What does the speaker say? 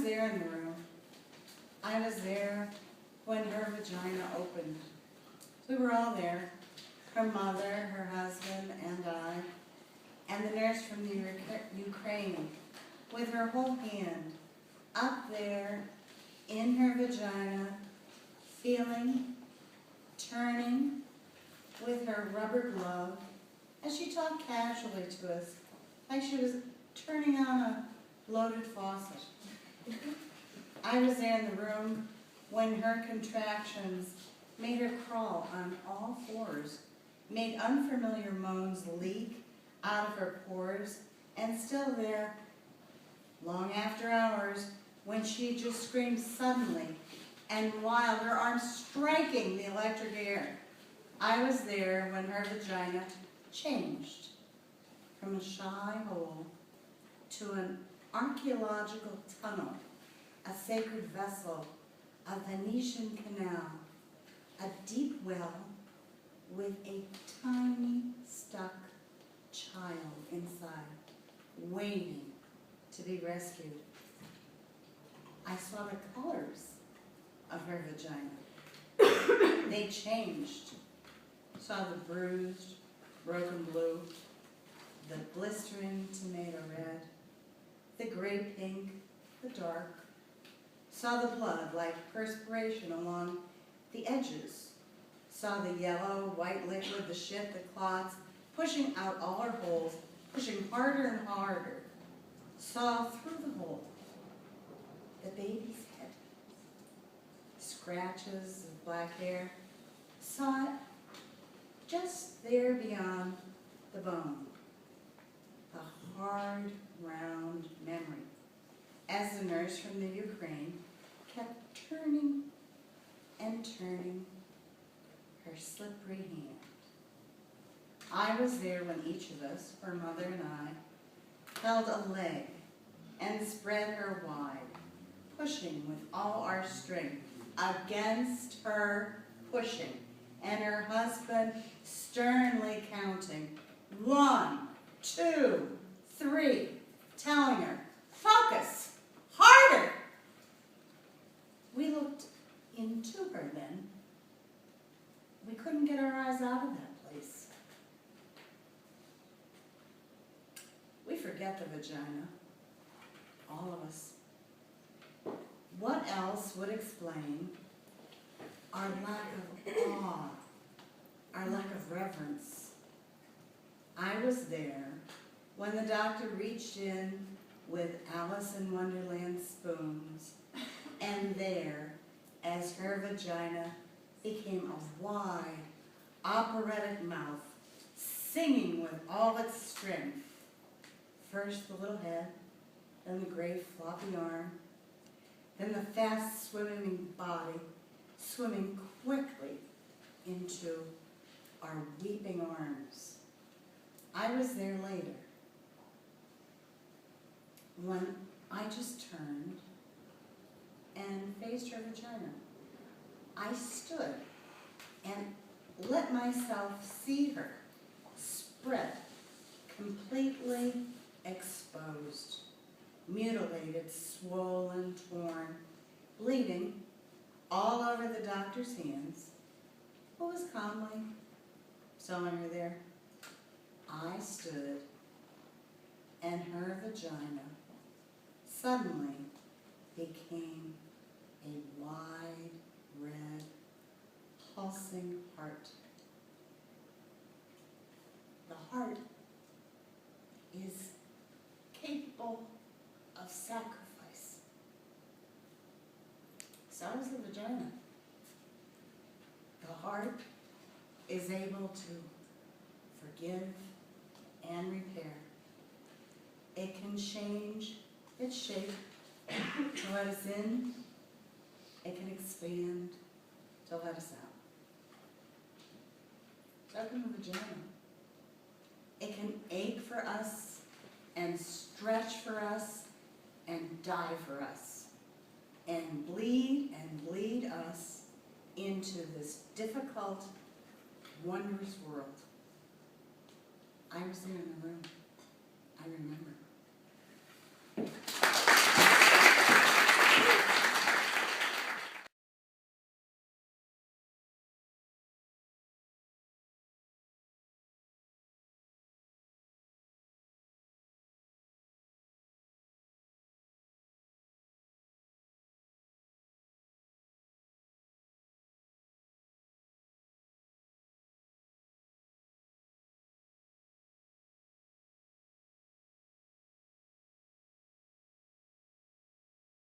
there in the room. I was there when her vagina opened. We were all there, her mother, her husband, and I, and the nurse from the Ukraine, with her whole hand up there in her vagina, feeling, turning with her rubber glove as she talked casually to us, like she was turning on a loaded faucet. I was there in the room when her contractions made her crawl on all fours, made unfamiliar moans leak out of her pores, and still there, long after hours, when she just screamed suddenly and wild, her arms striking the electric air. I was there when her vagina changed from a shy hole to an archaeological tunnel, a sacred vessel, a Venetian canal, a deep well with a tiny stuck child inside, waiting to be rescued. I saw the colors of her vagina. They changed. Saw the bruised, broken blue, the blistering tomato red, the gray pink, the dark. Saw the blood like perspiration along the edges. Saw the yellow, white liquid, the shit, the clots, pushing out all her holes, pushing harder and harder. Saw through the hole the baby's head, scratches of black hair. Saw it just there beyond the bone, the hard, round memory, as the nurse from the Ukraine kept turning and turning her slippery hand. I was there when each of us, her mother and I, held a leg and spread her wide, pushing with all our strength against her pushing, and her husband sternly counting, 1, 2, 3, telling her, focus, harder. We looked into her then. We couldn't get our eyes out of that place. We forget the vagina, all of us. What else would explain our lack of awe, our lack of reverence? I was there when the doctor reached in with Alice in Wonderland spoons, and there, as her vagina became a wide, operatic mouth, singing with all its strength, first the little head, then the gray floppy arm, then the fast swimming body, swimming quickly into our weeping arms. I was there later, when I just turned and faced her vagina. I stood and let myself see her spread, completely exposed, mutilated, swollen, torn, bleeding all over the doctor's hands, who was calmly sewing her there. I stood, and her vagina suddenly became a wide, red, pulsing heart. The heart is capable of sacrifice. So is the vagina. The heart is able to forgive and repair. It can change its shape to let us in. It can expand to let us out. So can the vagina. It can ache for us and stretch for us and die for us and bleed us into this difficult, wondrous world. I was there in the room. I remember.